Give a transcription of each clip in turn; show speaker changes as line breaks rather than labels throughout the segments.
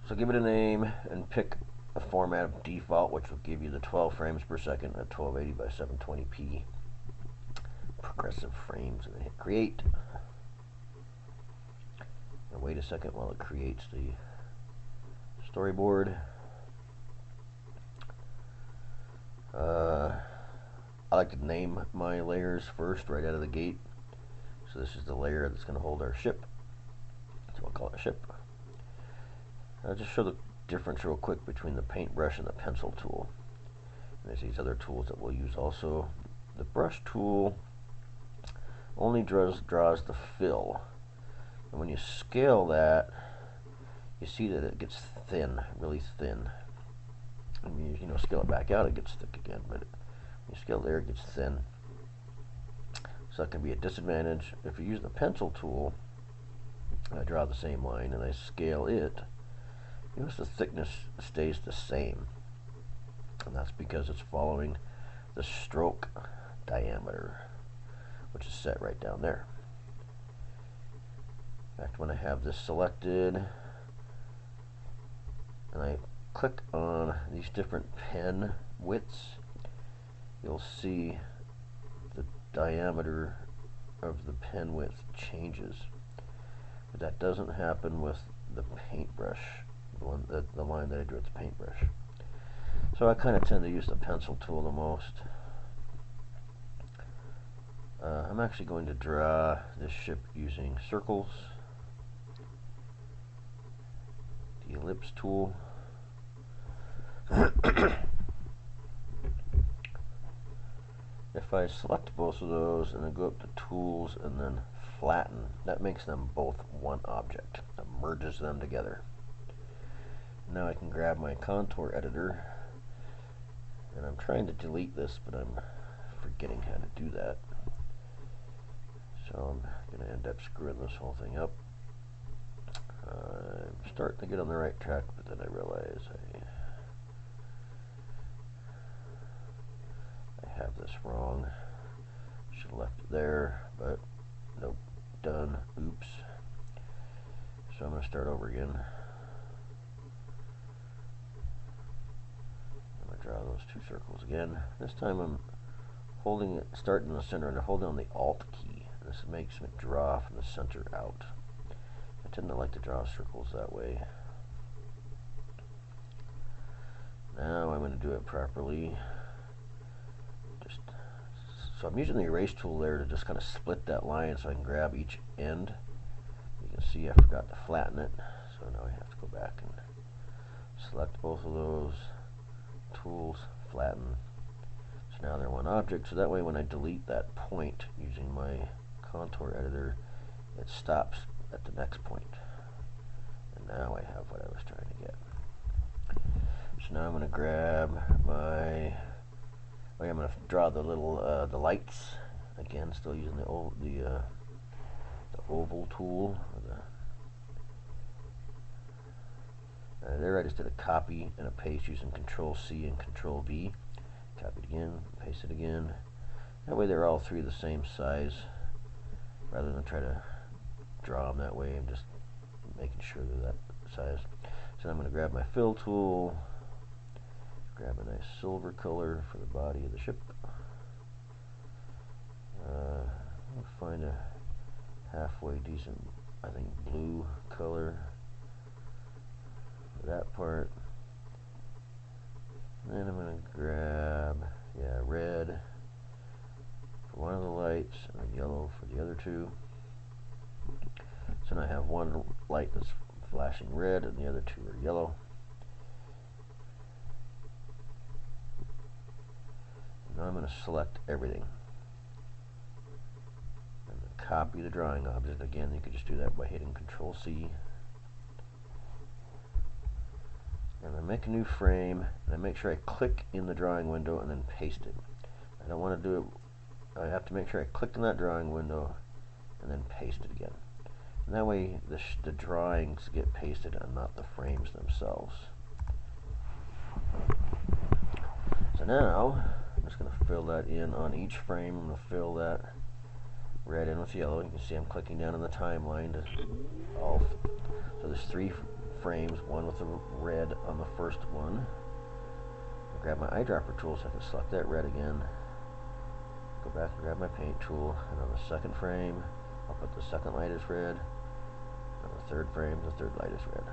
So give it a name and pick a format of default, which will give you the 12 frames per second at 1280 by 720p progressive frames, and then hit create. And wait a second while it creates the storyboard. I like to name my layers first right out of the gate. So this is the layer that's going to hold our ship. So I'll call it a ship. I'll just show the difference real quick between the paintbrush and the pencil tool. And there's these other tools that we'll use also. The brush tool only draws the fill. And when you scale that, you see that it gets thin, really thin. I mean, you know, scale it back out, it gets thick again, but when you scale there, it gets thin. So that can be a disadvantage. If you use the pencil tool, I draw the same line and I scale it, you notice the thickness stays the same. And that's because it's following the stroke diameter, which is set right down there. In fact, when I have this selected and I click on these different pen widths, you'll see the diameter of the pen width changes. But that doesn't happen with the paintbrush, the line that I drew with the paintbrush. So I kind of tend to use the pencil tool the most. I'm actually going to draw this ship using circles, the ellipse tool. If I select both of those and then go up to tools and then flatten, that makes them both one object. That merges them together. Now I can grab my contour editor, and I'm trying to delete this, but I'm forgetting how to do that. So I'm going to end up screwing this whole thing up. I'm starting to get on the right track, but then I realize I have this wrong. Should have left it there, but nope. Done. Oops. So I'm going to start over again. I'm going to draw those two circles again. This time I'm holding it, starting in the center, and holding on the Alt key. This makes me draw from the center out. I tend to like to draw circles that way. Now I'm going to do it properly. So I'm using the erase tool there to just kind of split that line so I can grab each end. You can see I forgot to flatten it, so now I have to go back and select both of those tools, flatten. So now they're one object, so that way when I delete that point using my contour editor, it stops at the next point. And now I have what I was trying to get. So now I'm going to grab my... I'm going to draw the little the lights again, still using the oval tool. There I just did a copy and a paste using Control C and Control V. Copy it again, paste it again. That way they're all three the same size. Rather than try to draw them that way, I'm just making sure they're that size. So I'm going to grab my fill tool. Grab a nice silver color for the body of the ship. I'll find a halfway decent, I think, blue color for that part. And then I'm going to grab, red for one of the lights, and then yellow for the other two. So now I have one light that's flashing red, and the other two are yellow. Now I'm going to select everything and then copy the drawing object. Again, you could just do that by hitting Control C. And then make a new frame, and I make sure I click in the drawing window and then paste it. I don't want to do it, I have to make sure I click in that drawing window and then paste it again. And that way the drawings get pasted and not the frames themselves. So now I'm just going to fill that in on each frame. I'm going to fill that red in with yellow. You can see I'm clicking down on the timeline to all. So there's 3 frames, one with the red on the first one. I'll grab my eyedropper tool so I can select that red again. Go back and grab my paint tool, and on the second frame, I'll put the second lightest red. On the third frame, the third lightest red.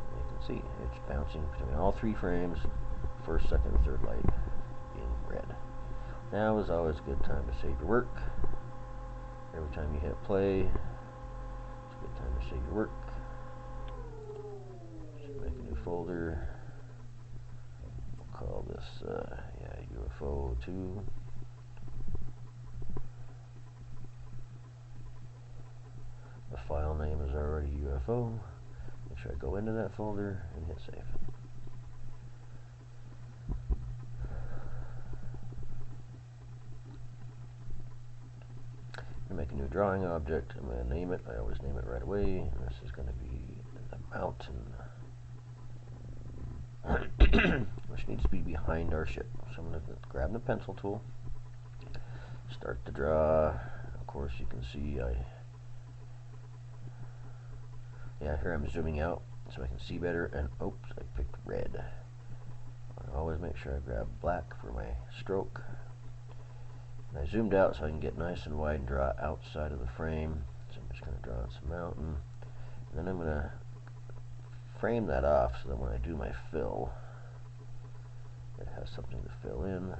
And you can see it's bouncing between all three frames, first, second, and third light being red. Now is always a good time to save your work. Every time you hit play, it's a good time to save your work. Just make a new folder. We'll call this UFO 2. The file name is already UFO. Make sure I go into that folder and hit save. Make a new drawing object. I'm going to name it. I always name it right away. And this is going to be the mountain, which needs to be behind our ship. So I'm going to grab the pencil tool, start to draw. Of course, you can see here I'm zooming out so I can see better. And oops, I picked red. I always make sure I grab black for my stroke. And I zoomed out so I can get nice and wide and draw outside of the frame. So I'm just going to draw some mountain. And then I'm going to frame that off so that when I do my fill, it has something to fill in.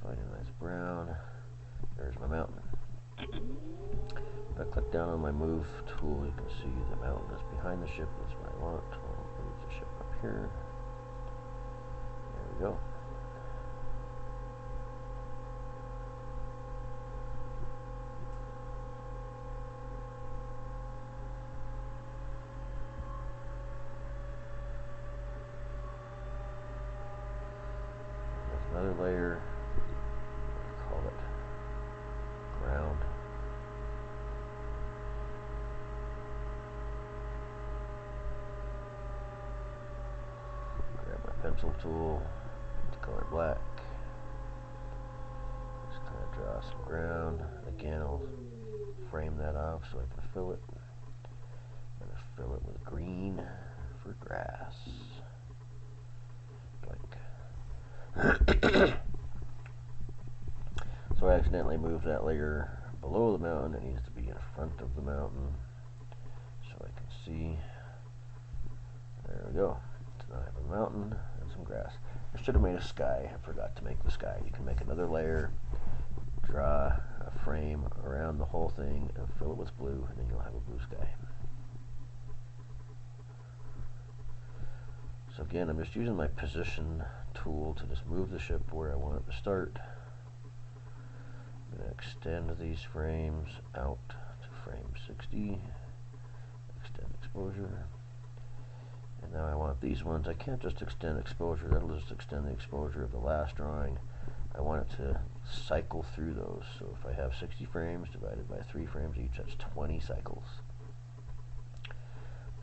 Find a nice brown. There's my mountain. If I click down on my move tool, you can see the mountain is behind the ship. That's what I want. I'll move the ship up here. There we go. Another layer, call it ground. Grab my pencil tool, color black. Just kind of draw some ground. Again, I'll frame that off so I can fill it. I'm going to fill it with green for grass. So I accidentally moved that layer below the mountain. It needs to be in front of the mountain so I can see. There we go. So now I have a mountain and some grass. I should have made a sky. I forgot to make the sky. You can make another layer, draw a frame around the whole thing, and fill it with blue, and then you'll have a blue sky. So again, I'm just using my position tool to just move the ship where I want it to start. I'm going to extend these frames out to frame 60. Extend exposure. And now I want these ones. I can't just extend exposure. That'll just extend the exposure of the last drawing. I want it to cycle through those. So if I have 60 frames divided by 3 frames each, that's 20 cycles.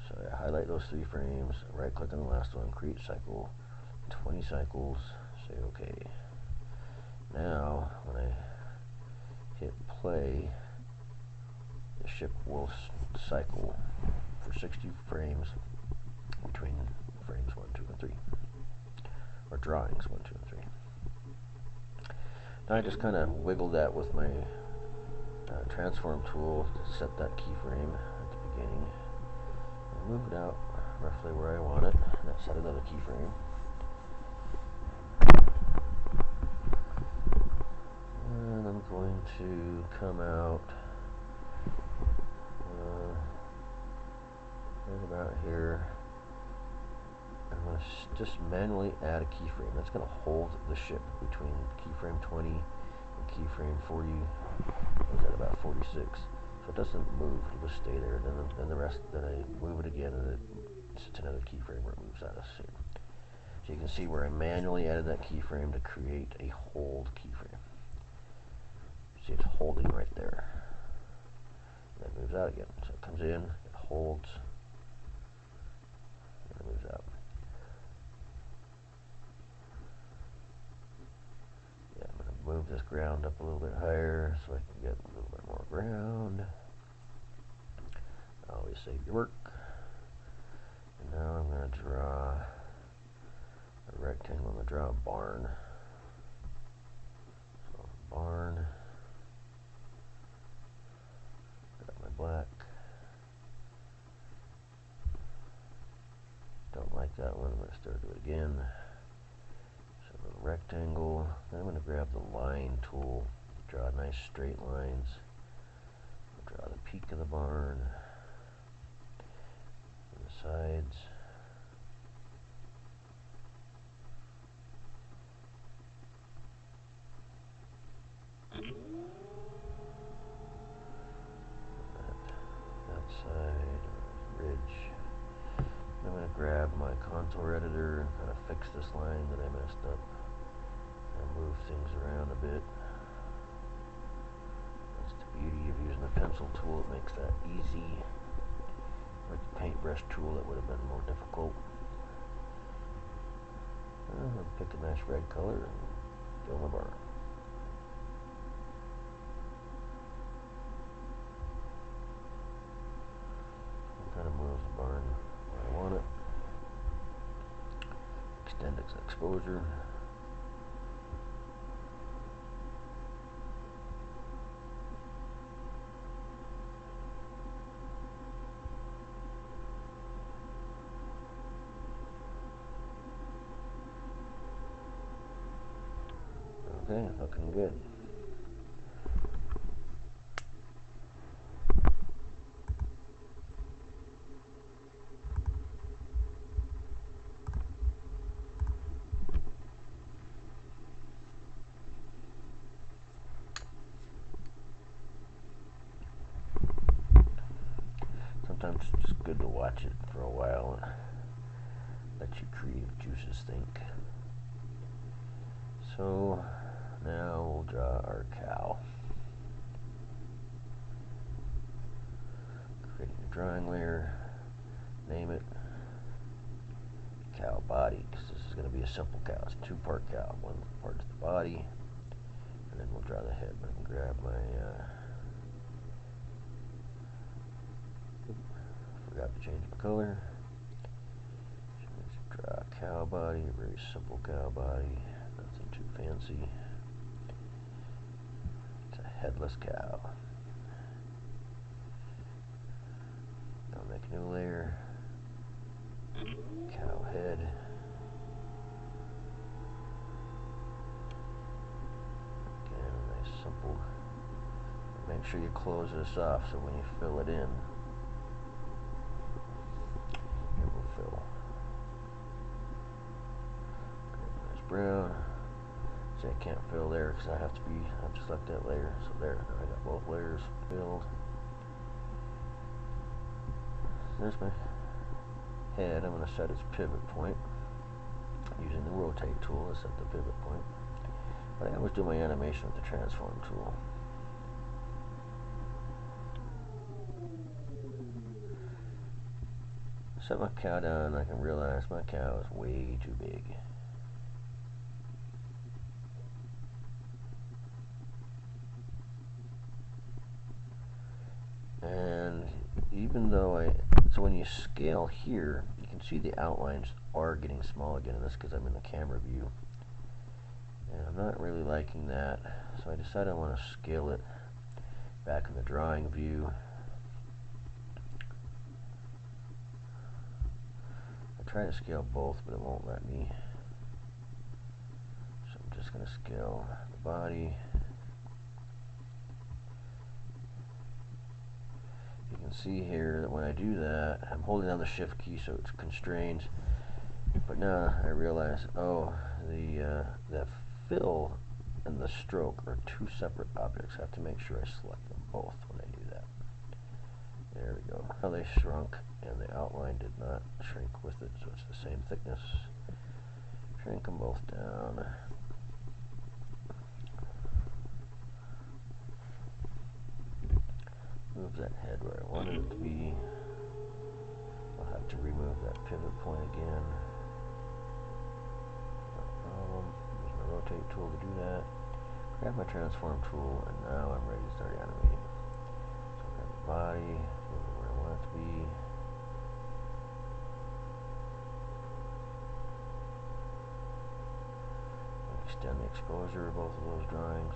So I highlight those 3 frames, right click on the last one, create cycle, 20 cycles, say OK. Now, when I hit play, the ship will cycle for 60 frames between frames 1, 2, and 3. Or drawings 1, 2, and 3. Now I just kind of wiggle that with my transform tool to set that keyframe at the beginning. Move it out roughly where I want it, and set another keyframe. And I'm going to come out right about here. I'm going to just manually add a keyframe. That's going to hold the ship between keyframe 20 and keyframe 40. It's at about 46. So it doesn't move, it'll just stay there. Then the rest, then I move it again, and it's another keyframe where it moves out of shape. So you can see where I manually added that keyframe to create a hold keyframe. See, it's holding right there. And then it moves out again. So it comes in, it holds, and it moves out. Yeah, I'm going to move move this ground up a little bit higher so I can get a little bit more ground. Always save your work. And now I'm going to draw a rectangle. I'm going to draw a barn. So barn. Grab my black. Don't like that one. I'm going to start it again. So a little rectangle. Then I'm going to grab the line tool. Draw nice straight lines. I'll draw the peak of the barn. And the sides. That side, ridge. I'm going to grab my contour editor and kind of fix this line that I messed up. And move things around a bit. That's the beauty of using the pencil tool. It makes that easy. With the paintbrush tool, it would have been more difficult. I'll pick a nice red color and fill my barn. Kind of moves the barn where I want it. Extend its exposure. Okay, looking good. Sometimes it's just good to watch it for a while and let your creative juices think. So now we'll draw our cow. Creating a drawing layer, name it cow body, because this is going to be a simple cow. It's a two-part cow. One part's the body, and then we'll draw the head. I can grab my forgot to change my color. Let's draw a cow body, a very simple cow body, nothing too fancy. It's a headless cow. I'll make a new layer. Cow head. Again, nice simple. Make sure you close this off so when you fill it in, it will fill. Nice brown. See, I can't fill there because I have to select that layer. So there, now I got both layers filled. There's my head. I'm going to set its pivot point using the rotate tool to set the pivot point. But I always do my animation with the transform tool. Set my cow down and I can realize my cow is way too big. And even though so when you scale here, you can see the outlines are getting small again, and that's because I'm in the camera view. And I'm not really liking that, so I decided I want to scale it back in the drawing view. I try to scale both, but it won't let me. So I'm just going to scale the body. You can see here that when I do that, I'm holding down the shift key so it's constrained. But now I realize, oh, the fill and the stroke are two separate objects. I have to make sure I select them both when I do that. There we go. Now they shrunk and the outline did not shrink with it, so it's the same thickness. Shrink them both down. Move that head where I wanted it to be. I'll have to remove that pivot point again. No problem. Use my rotate tool to do that. Grab my transform tool, and now I'm ready to start animating. So I'll grab the body, move it where I want it to be. Extend the exposure of both of those drawings.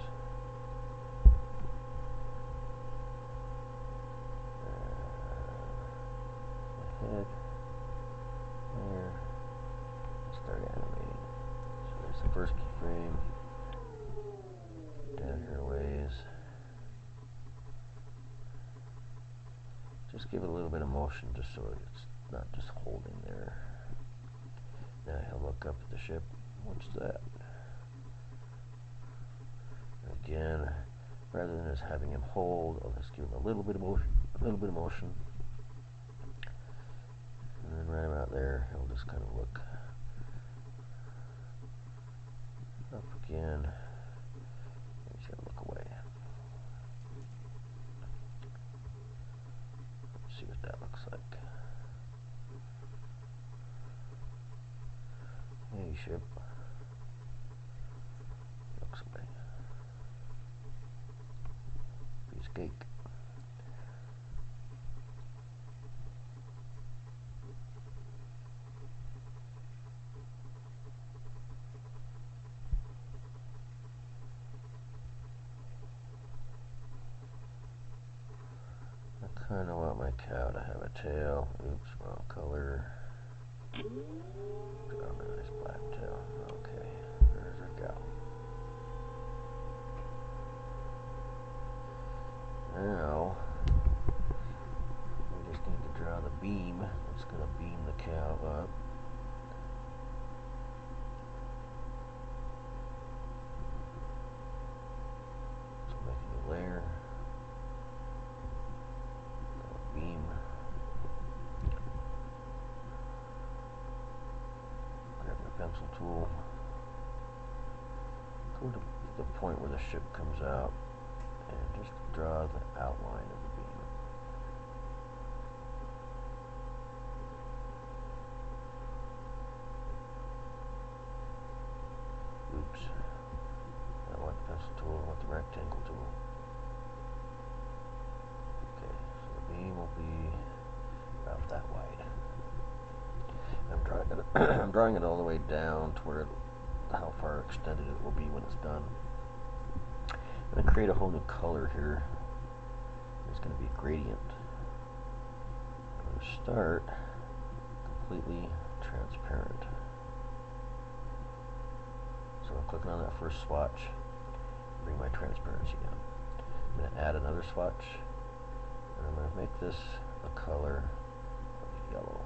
The head there. Start animating. So there's the first keyframe. Down here a ways. Just give it a little bit of motion just so it's not just holding there. Now he'll look up at the ship. What's that? Again, rather than just having him hold, I'll just give him a little bit of motion, and then right about there, he'll just kind of look up again. He's gonna look away. Let's see what that looks like. Hey, ship. Looks away. Piece of cake. I kind of want my cow to have a tail. Oops, wrong color. Draw a nice black tail. Okay, there's our cow. Now, we just need to draw the beam that's going to beam the cow up. So make a new layer. Beam. Grab my pencil tool. Go to the point where the ship comes out and just draw the outline of the beam. Oops. I don't want the pencil tool, I want the rectangle tool. Okay, so the beam will be about that wide. I'm drawing it all the way down to where how far extended it will be when it's done. I'm going to create a whole new color here. It's going to be a gradient. I'm going to start completely transparent. So I'm clicking on that first swatch, bring my transparency down. I'm going to add another swatch, and I'm going to make this a color of yellow.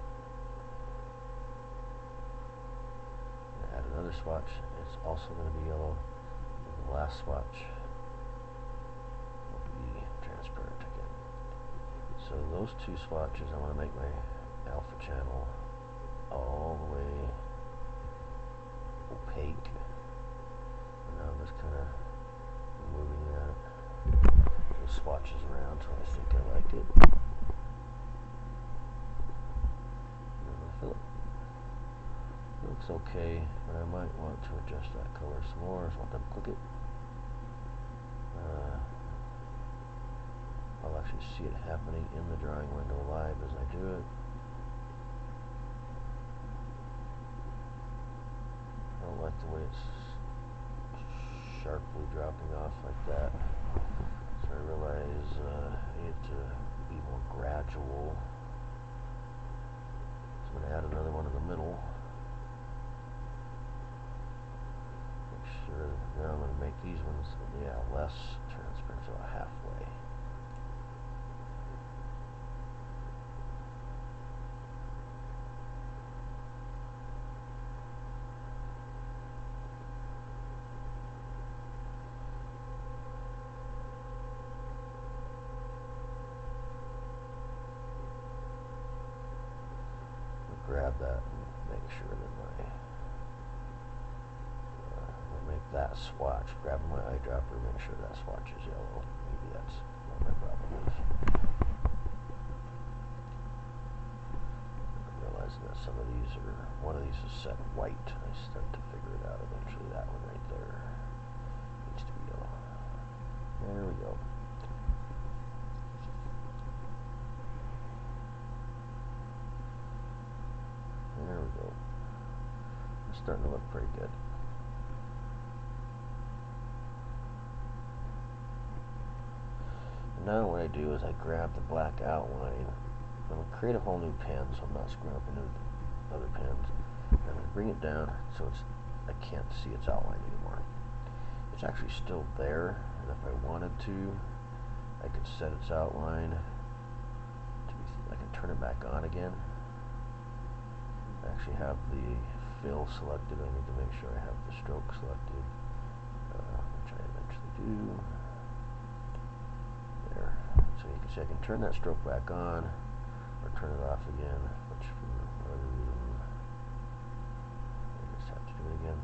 I'm going to add another swatch, it's also going to be yellow, and the last swatch will be transparent again. So those two swatches, I want to make my alpha channel all the way opaque. And now I'm just kind of moving those swatches around until I think I like it. And then I fill it. It looks okay, but I might want to adjust that color some more, so I'll double click it. I'll actually see it happening in the drawing window live as I do it. I don't like the way it's sharply dropping off like that. So I realize I need to be more gradual. So I'm going to add another one in the middle. Make sure, now I'm going to make these ones, less transparent, so halfway. Grab that and make sure that make that swatch. Grab my eyedropper, make sure that swatch is yellow. Maybe that's what my problem is. Realizing that some of these are, one of these is set white. I start to figure it out eventually. That one right there needs to be yellow. There we go. There we go. It's starting to look pretty good. And now what I do is I grab the black outline. I'm going to create a whole new pen so I'm not screwing up into other pens. And I'm going to bring it down so I can't see its outline anymore. It's actually still there, and if I wanted to, I could set its outline to be, I can turn it back on again. I actually have the fill selected. I need to make sure I have the stroke selected, which I eventually do. There. So you can see I can turn that stroke back on or turn it off again, which for whatever reason, I just have to do it again.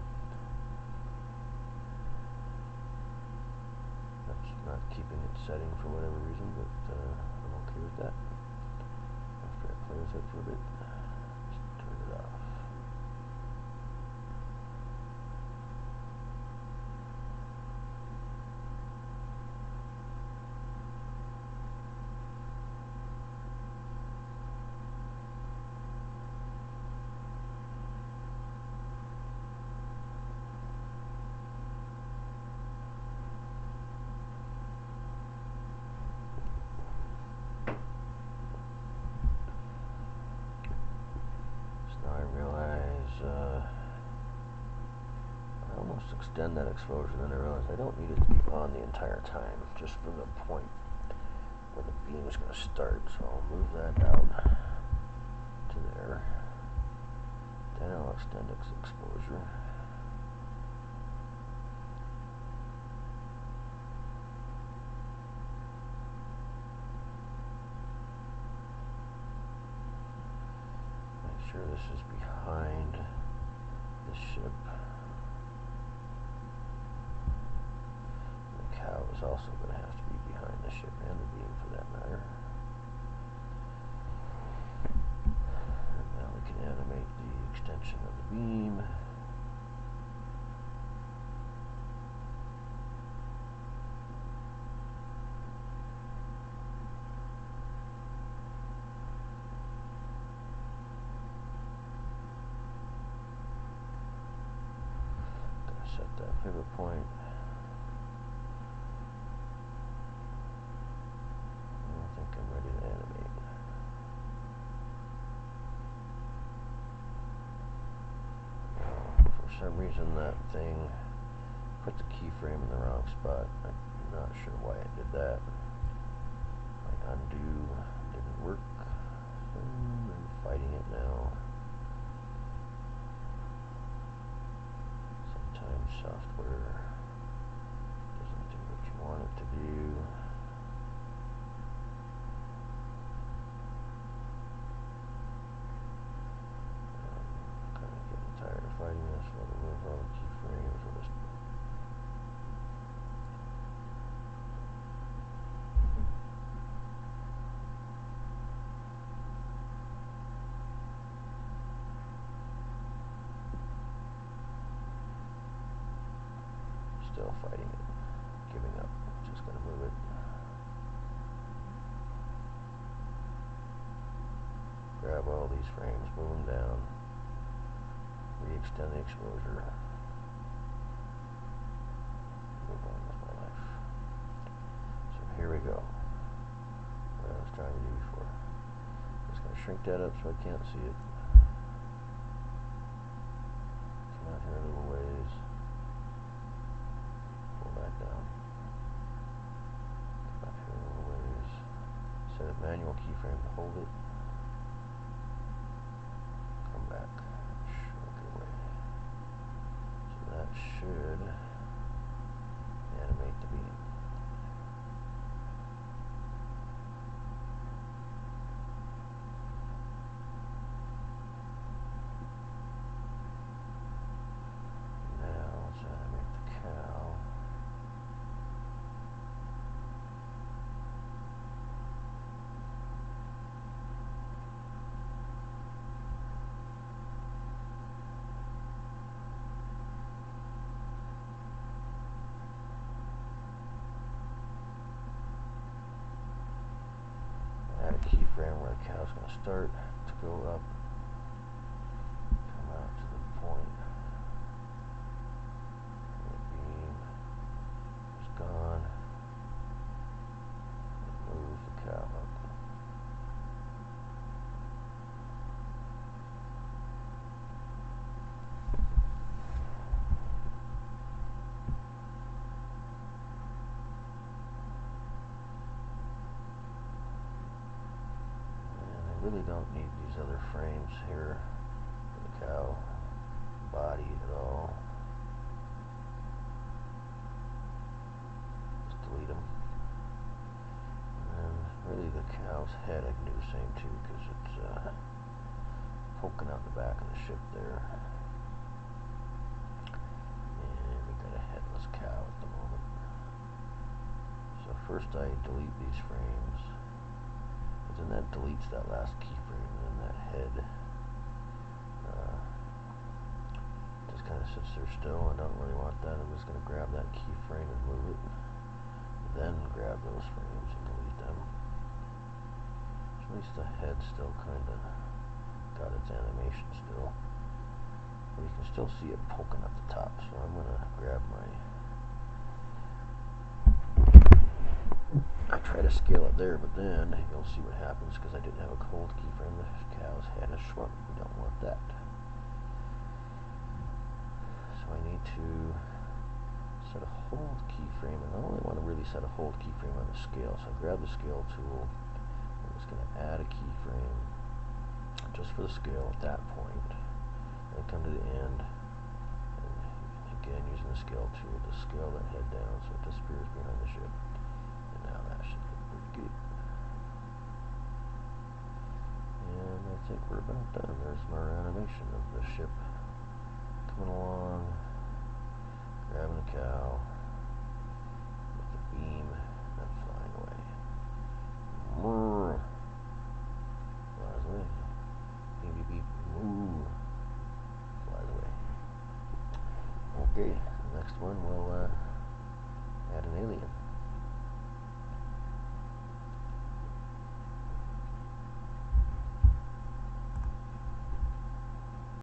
That's not keeping it setting for whatever reason, but I'm okay with that. After I play with it for a bit, just turn it off. Now I realize I almost extend that exposure, then I realize I don't need it to be on the entire time, just for the point where the beam is going to start. So I'll move that out to there. Then I'll extend its exposure. Make sure this is behind the ship. The cow is also going to have to be behind the ship, and the beam for that matter. And now we can animate the extension of the beam. Set that pivot point. I think I'm ready to animate. Now, for some reason that thing put the keyframe in the wrong spot. I'm not sure why it did that. My undo didn't work. I'm fighting it now. Sometimes software doesn't do what you want it to do. I'm kind of getting tired of fighting this. I'll remove all the keyframes. We'll just still fighting it, giving up. Just going to move it. Grab all these frames, move them down, re-extend the exposure, move on with my life. So here we go. What I was trying to do before. Just going to shrink that up so I can't see it. Come out here a little ways. Pull that down. Come out here a little ways. Set a manual keyframe to hold it. Come back. Shrink it away. So that should animate the beam. Now let's animate the cow. keyframe where the cow's going to start to go up, come out to the point. The beam is gone. Move the cow up. Really don't need these other frames here for the cow body at all. Just delete them. And really the cow's head I can do the same too, because it's poking out the back of the ship there. And we got a headless cow at the moment. So first I delete these frames. Then that deletes that last keyframe, and then that head just kind of sits there still. I don't really want that. I'm just going to grab that keyframe and move it, then grab those frames and delete them. So at least the head still kind of got its animation still, but you can still see it poking at the top. So I'm going to grab my, I try to scale it there, but then you'll see what happens because I didn't have a cold keyframe. The cow's head is shrunk. We don't want that. So I need to set a hold keyframe, and I only want to really set a hold keyframe on the scale. So I grab the scale tool. I'm just going to add a keyframe just for the scale at that point. Then come to the end, and again using the scale tool to scale that head down so it disappears behind the ship. Now that should look pretty good. And I think we're about done. There's our animation of the ship coming along, grabbing the cow with the beam and flying away. Flies away. Beep beep beep. Moo. Flies away. Okay, the next one we'll add an alien.